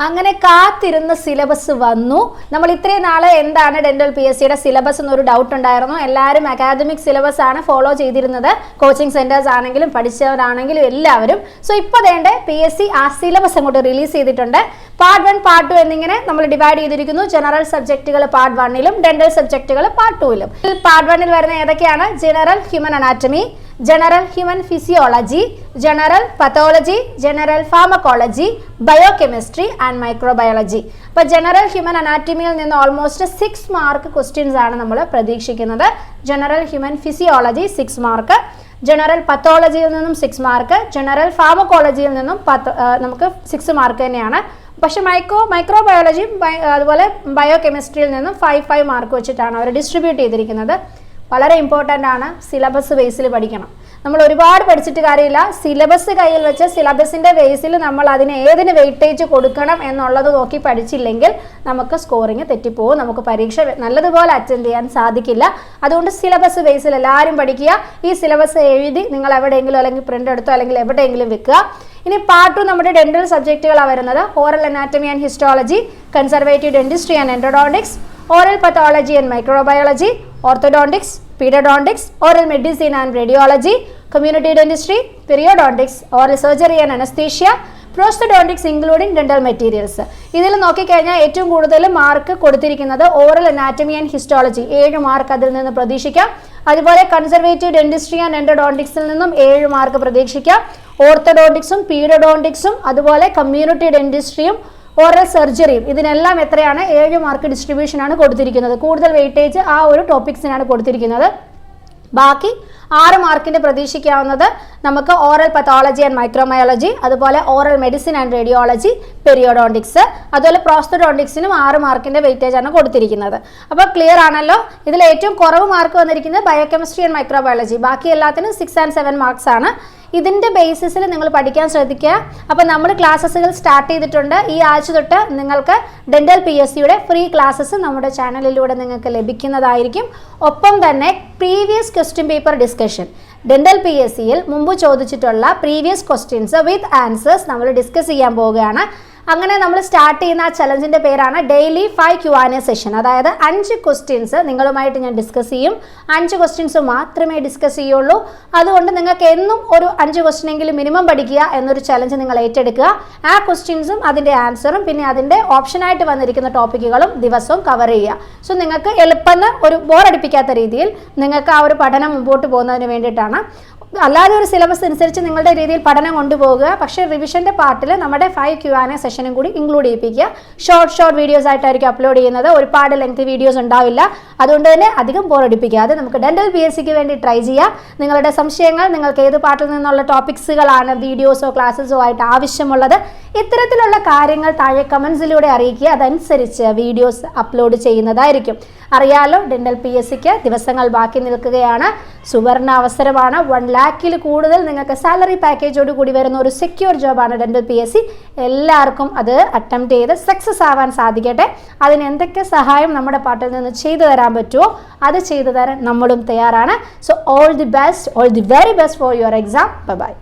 അങ്ങനെ കാത്തിരുന്ന സിലബസ് വന്നു. നമ്മൾ ഇത്രയും നാളെ എന്താണ് ഡെന്റൽ PSCയുടെ സിലബസ് എന്നൊരു ഡൗട്ട് ഉണ്ടായിരുന്നു. എല്ലാവരും അക്കാദമിക് സിലബസ് ആണ് ഫോളോ ചെയ്തിരുന്നത്, കോച്ചിങ് സെന്റേഴ്സ് ആണെങ്കിലും പഠിച്ചവരാണെങ്കിലും എല്ലാവരും. സോ ഇപ്പോൾ വേണ്ട PSC ആ സിലബസ് അങ്ങോട്ട് റിലീസ് ചെയ്തിട്ടുണ്ട്. പാർട്ട് 1 പാർട്ട് 2 എന്നിങ്ങനെ നമ്മൾ ഡിവൈഡ് ചെയ്തിരിക്കുന്നു. ജനറൽ സബ്ജക്റ്റുകൾ പാർട്ട് 1ലും ഡെന്റൽ സബ്ജക്റ്റുകൾ പാർട്ട് 2ലും. പാർട്ട് 1ൽ വരുന്ന ഏതൊക്കെയാണ്? General human anatomy, general human physiology, general pathology, general pharmacology, biochemistry and microbiology. അപ്പോൾ ജനറൽ ഹ്യൂമൻ അനാറ്റമിയിൽ നിന്ന് ഓൾമോസ്റ്റ് 6 മാർക്ക് ക്വസ്റ്റ്യൻസ് ആണ് നമ്മൾ പ്രതീക്ഷിക്കുന്നത്. General human physiology 6 mark, general പത്തോളജിയിൽ നിന്നും 6 മാർക്ക്, ജനറൽ ഫാർമക്കോളജിയിൽ നിന്നും നമുക്ക് 6 മാർക്ക് തന്നെയാണ്. പക്ഷെ മൈക്രോബയോളജിയും അതുപോലെ ബയോകെമിസ്ട്രിയിൽ നിന്നും 5 മാർക്ക് വെച്ചിട്ടാണ് അവർ ഡിസ്ട്രിബ്യൂട്ട് ചെയ്തിരിക്കുന്നത്. വളരെ ഇമ്പോർട്ടൻ്റ് ആണ്. സിലബസ് ബേസിൽ പഠിക്കണം. നമ്മൾ ഒരുപാട് പഠിച്ചിട്ട് കാര്യമില്ല. സിലബസ് കയ്യിൽ വെച്ച് സിലബസിൻ്റെ ബേസിൽ നമ്മൾ ഏതിന് വെയിറ്റേജ് കൊടുക്കണം എന്നുള്ളത് നോക്കി പഠിച്ചില്ലെങ്കിൽ നമുക്ക് സ്കോറിങ് തെറ്റിപ്പോവും, നമുക്ക് പരീക്ഷ നല്ലതുപോലെ അറ്റൻഡ് ചെയ്യാൻ സാധിക്കില്ല. അതുകൊണ്ട് സിലബസ് ബേസിൽ എല്ലാവരും പഠിക്കുക. ഈ സിലബസ് എഴുതി നിങ്ങൾ എവിടെയെങ്കിലും അല്ലെങ്കിൽ പ്രിൻ്റ് എടുത്തോ അല്ലെങ്കിൽ എവിടെയെങ്കിലും വെക്കുക. ഇനി പാർട്ട് 2 നമ്മുടെ ഡെന്റൽ സബ്ജക്റ്റുകളാണ് വരുന്നത്. Oral anatomy and histology, conservative dentistry and endodontics, oral pathology and microbiology, orthodontics, pedodontics, oral medicine and radiology, community dentistry, periodontics, oral surgery and anaesthesia, prosthodontics including dental materials. ഇതിൽ നോക്കിക്കഴിഞ്ഞാൽ ഏറ്റവും കൂടുതൽ mark കൊടുത്തിരിക്കുന്നത് oral anatomy and histology, 7 mark അതിൽ നിന്ന് പ്രതീക്ഷിക്കാം. അതുപോലെ conservative dentistry and എൻഡോഡോണ്ടിക്സിൽ നിന്നും 7 മാർക്ക് പ്രതീക്ഷിക്കാം. ഓർത്തോഡോണ്ടിക്സും പീഡിയോഡോണ്ടിക്സും അതുപോലെ കമ്മ്യൂണിറ്റി ഡെന്റിസ്ട്രിയും ഓറൽ സർജറിയും ഇതിനെല്ലാം എത്രയാണ്? 7 മാർക്ക് ഡിസ്ട്രിബ്യൂഷനാണ് കൊടുത്തിരിക്കുന്നത്. കൂടുതൽ വെയിറ്റേജ് ആ ഒരു ടോപ്പിക്സിനാണ് കൊടുത്തിരിക്കുന്നത്. ബാക്കി 6 മാർക്കിൻ്റെ പ്രതീക്ഷിക്കാവുന്നത് നമുക്ക് ഓറൽ പത്തോളജി ആൻഡ് മൈക്രോബയോളജി, അതുപോലെ oral medicine and radiology, periodontics, അതുപോലെ പ്രോസ്റ്റോഡോണ്ടിക്സിനും 6 മാർക്കിൻ്റെ വെയിറ്റേജ് ആണ് കൊടുത്തിരിക്കുന്നത്. അപ്പോൾ ക്ലിയർ ആണല്ലോ. ഇതിൽ ഏറ്റവും കുറവ് മാർക്ക് വന്നിരിക്കുന്നത് ബയോകെമിസ്ട്രി ആൻഡ് മൈക്രോബയോളജി. ബാക്കി എല്ലാത്തിനും 6 and 7 മാർക്സ് ആണ്. ഇതിൻ്റെ ബേസിസിൽ നിങ്ങൾ പഠിക്കാൻ ശ്രദ്ധിക്കുക. അപ്പോൾ നമ്മൾ ക്ലാസ്സുകൾ സ്റ്റാർട്ട് ചെയ്തിട്ടുണ്ട്. ഈ ആഴ്ച തൊട്ട് നിങ്ങൾക്ക് ഡെന്റൽ PSCയുടെ ഫ്രീ ക്ലാസ്സസ് നമ്മുടെ ചാനലിലൂടെ നിങ്ങൾക്ക് ലഭിക്കുന്നതായിരിക്കും. ഒപ്പം തന്നെ previous question paper discussion, dental PSCയിൽ മുമ്പ് ചോദിച്ചിട്ടുള്ള പ്രീവിയസ് ക്വസ്റ്റ്യൻസ് വിത്ത് ആൻസേഴ്സ് നമ്മൾ ഡിസ്കസ് ചെയ്യാൻ പോവുകയാണ്. അങ്ങനെ നമ്മൾ സ്റ്റാർട്ട് ചെയ്യുന്ന ആ ചലഞ്ചിൻ്റെ പേരാണ് ഡെയിലി 5 Q&A സെഷൻ. അതായത് 5 ക്വസ്റ്റ്യൻസ് നിങ്ങളുമായിട്ട് ഞാൻ ഡിസ്കസ് ചെയ്യും. 5 ക്വസ്റ്റ്യൻസ് മാത്രമേ ഡിസ്കസ് ചെയ്യുള്ളൂ. അതുകൊണ്ട് നിങ്ങൾക്ക് എന്നും ഒരു 5 ക്വസ്റ്റ്യനെങ്കിലും മിനിമം പഠിക്കുക എന്നൊരു ചലഞ്ച് നിങ്ങൾ ഏറ്റെടുക്കുക. ആ ക്വസ്റ്റ്യൻസും അതിൻ്റെ ആൻസറും പിന്നെ അതിൻ്റെ ഓപ്ഷനായിട്ട് വന്നിരിക്കുന്ന ടോപ്പിക്കുകളും ദിവസവും കവർ ചെയ്യുക. സോ നിങ്ങൾക്ക് എളുപ്പം ഒരു ബോറടിപ്പിക്കാത്ത രീതിയിൽ നിങ്ങൾക്ക് ആ ഒരു പഠനം മുമ്പോട്ട് പോകുന്നതിന് വേണ്ടിയിട്ടാണ്. അല്ലാതെ ഒരു സിലബസ് അനുസരിച്ച് നിങ്ങളുടെ രീതിയിൽ പഠനം കൊണ്ടുപോകുക. പക്ഷേ റിവിഷൻ്റെ പാർട്ടിൽ നമ്മുടെ 5 Q&A സെഷനും കൂടി ഇൻക്ലൂഡ് ചെയ്യിപ്പിക്കുക. ഷോർട്ട് വീഡിയോസ് ആയിട്ടായിരിക്കും അപ്ലോഡ് ചെയ്യുന്നത്. ഒരുപാട് ലെങ്തി വീഡിയോസ് ഉണ്ടാവില്ല. അതുകൊണ്ട് തന്നെ അധികം ബോറടിപ്പിക്കാതെ നമുക്ക് ഡെന്റൽ PSCക്ക് വേണ്ടി ട്രൈ ചെയ്യാം. നിങ്ങളുടെ സംശയങ്ങൾ, നിങ്ങൾക്ക് ഏത് പാർട്ടിൽ നിന്നുള്ള ടോപ്പിക്സുകളാണ് വീഡിയോസോ ക്ലാസ്സസോ ആയിട്ട് ആവശ്യമുള്ളത്, ഇത്തരത്തിലുള്ള കാര്യങ്ങൾ താഴെ കമൻസിലൂടെ അറിയിക്കുക. അതനുസരിച്ച് വീഡിയോസ് അപ്ലോഡ് ചെയ്യുന്നതായിരിക്കും. അറിയാലോ, ഡെന്റൽ PSCക്ക് ദിവസങ്ങൾ ബാക്കി നിൽക്കുകയാണ്. സുവർണ അവസരമാണ്. 1 lakhൽ കൂടുതൽ നിങ്ങൾക്ക് സാലറി പാക്കേജോട് കൂടി വരുന്ന ഒരു സെക്യൂർ ജോബാണ് ഡെന്റൽ PSC. എല്ലാവർക്കും അത് അറ്റംപ്റ്റ് ചെയ്ത് സക്സസ് ആവാൻ സാധിക്കട്ടെ. അതിന് എന്തൊക്കെ സഹായം നമ്മുടെ പാർട്ടിൽ നിന്ന് ചെയ്തു തരാൻ പറ്റുമോ അത് ചെയ്തു തരാൻ നമ്മളും തയ്യാറാണ്. So all the best, all the very best for your exam. Bye bye.